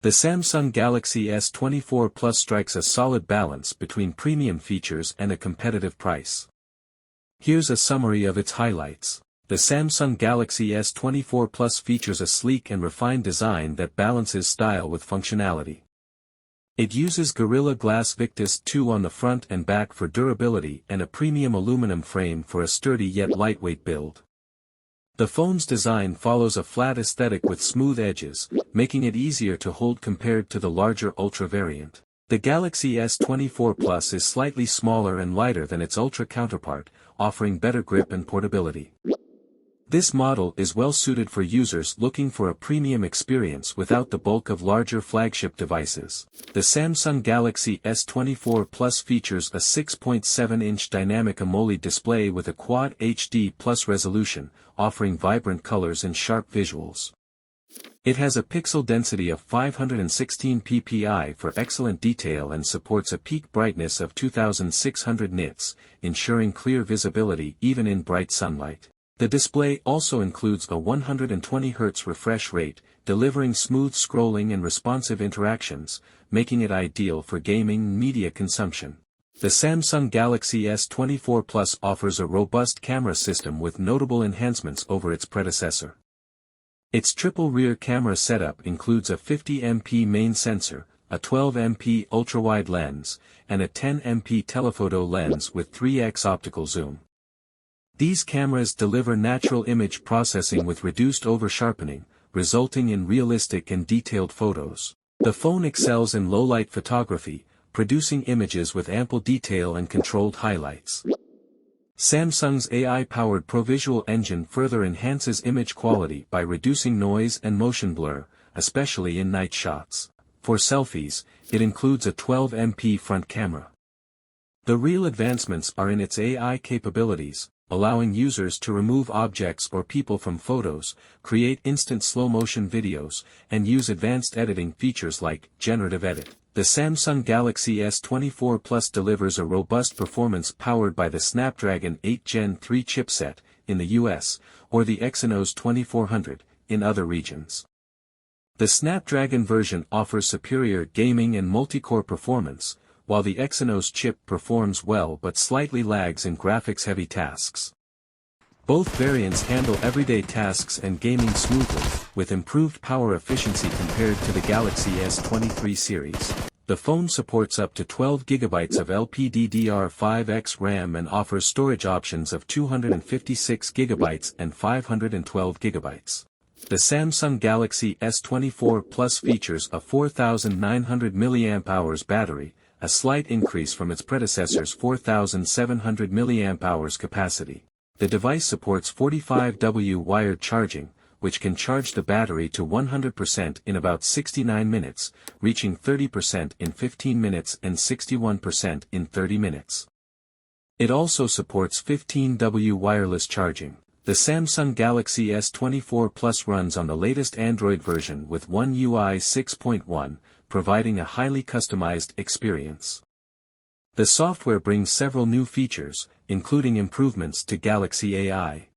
The Samsung Galaxy S24 Plus strikes a solid balance between premium features and a competitive price. Here's a summary of its highlights. The Samsung Galaxy S24 Plus features a sleek and refined design that balances style with functionality. It uses Gorilla Glass Victus 2 on the front and back for durability and a premium aluminum frame for a sturdy yet lightweight build. The phone's design follows a flat aesthetic with smooth edges, making it easier to hold compared to the larger Ultra variant. The Galaxy S24 Plus is slightly smaller and lighter than its Ultra counterpart, offering better grip and portability. This model is well suited for users looking for a premium experience without the bulk of larger flagship devices. The Samsung Galaxy S24 Plus features a 6.7-inch dynamic AMOLED display with a Quad HD Plus resolution, offering vibrant colors and sharp visuals. It has a pixel density of 516 ppi for excellent detail and supports a peak brightness of 2600 nits, ensuring clear visibility even in bright sunlight. The display also includes a 120Hz refresh rate, delivering smooth scrolling and responsive interactions, making it ideal for gaming and media consumption. The Samsung Galaxy S24 Plus offers a robust camera system with notable enhancements over its predecessor. Its triple rear camera setup includes a 50MP main sensor, a 12MP ultra-wide lens, and a 10MP telephoto lens with 3x optical zoom. These cameras deliver natural image processing with reduced over-sharpening, resulting in realistic and detailed photos. The phone excels in low-light photography, producing images with ample detail and controlled highlights. Samsung's AI-powered ProVisual engine further enhances image quality by reducing noise and motion blur, especially in night shots. For selfies, it includes a 12MP front camera. The real advancements are in its AI capabilities, allowing users to remove objects or people from photos, create instant slow-motion videos, and use advanced editing features like generative edit. The Samsung Galaxy S24 Plus delivers a robust performance powered by the Snapdragon 8 Gen 3 chipset, in the US, or the Exynos 2400, in other regions. The Snapdragon version offers superior gaming and multi-core performance, while the Exynos chip performs well but slightly lags in graphics-heavy tasks. Both variants handle everyday tasks and gaming smoothly, with improved power efficiency compared to the Galaxy S23 series. The phone supports up to 12GB of LPDDR5X RAM and offers storage options of 256GB and 512GB. The Samsung Galaxy S24 Plus features a 4900 mAh battery, a slight increase from its predecessor's 4700 mAh capacity. The device supports 45W wired charging, which can charge the battery to 100% in about 69 minutes, reaching 30% in 15 minutes and 61% in 30 minutes. It also supports 15W wireless charging. The Samsung Galaxy S24 Plus runs on the latest Android version with One UI 6.1, providing a highly customized experience. The software brings several new features, including improvements to Galaxy AI.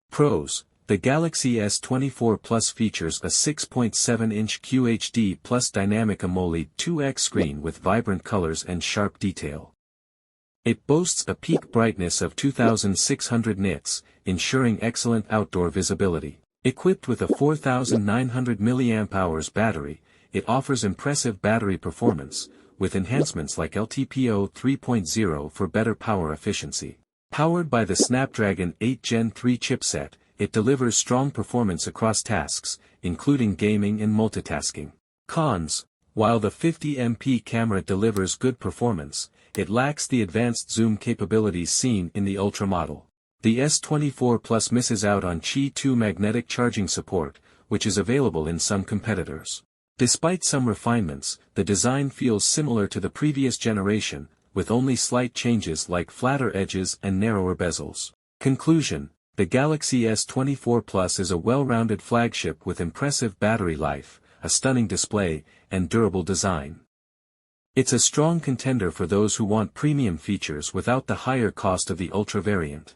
Pros: the Galaxy S24 Plus features a 6.7-inch QHD plus dynamic AMOLED 2X screen with vibrant colors and sharp detail. It boasts a peak brightness of 2600 nits, ensuring excellent outdoor visibility. Equipped with a 4900 mAh battery, it offers impressive battery performance, with enhancements like LTPO 3.0 for better power efficiency. Powered by the Snapdragon 8 Gen 3 chipset, it delivers strong performance across tasks, including gaming and multitasking. Cons: while the 50MP camera delivers good performance, it lacks the advanced zoom capabilities seen in the Ultra model. The S24 Plus misses out on Qi 2 magnetic charging support, which is available in some competitors. Despite some refinements, the design feels similar to the previous generation, with only slight changes like flatter edges and narrower bezels. Conclusion: the Galaxy S24 Plus is a well-rounded flagship with impressive battery life, a stunning display, and durable design. It's a strong contender for those who want premium features without the higher cost of the Ultra variant.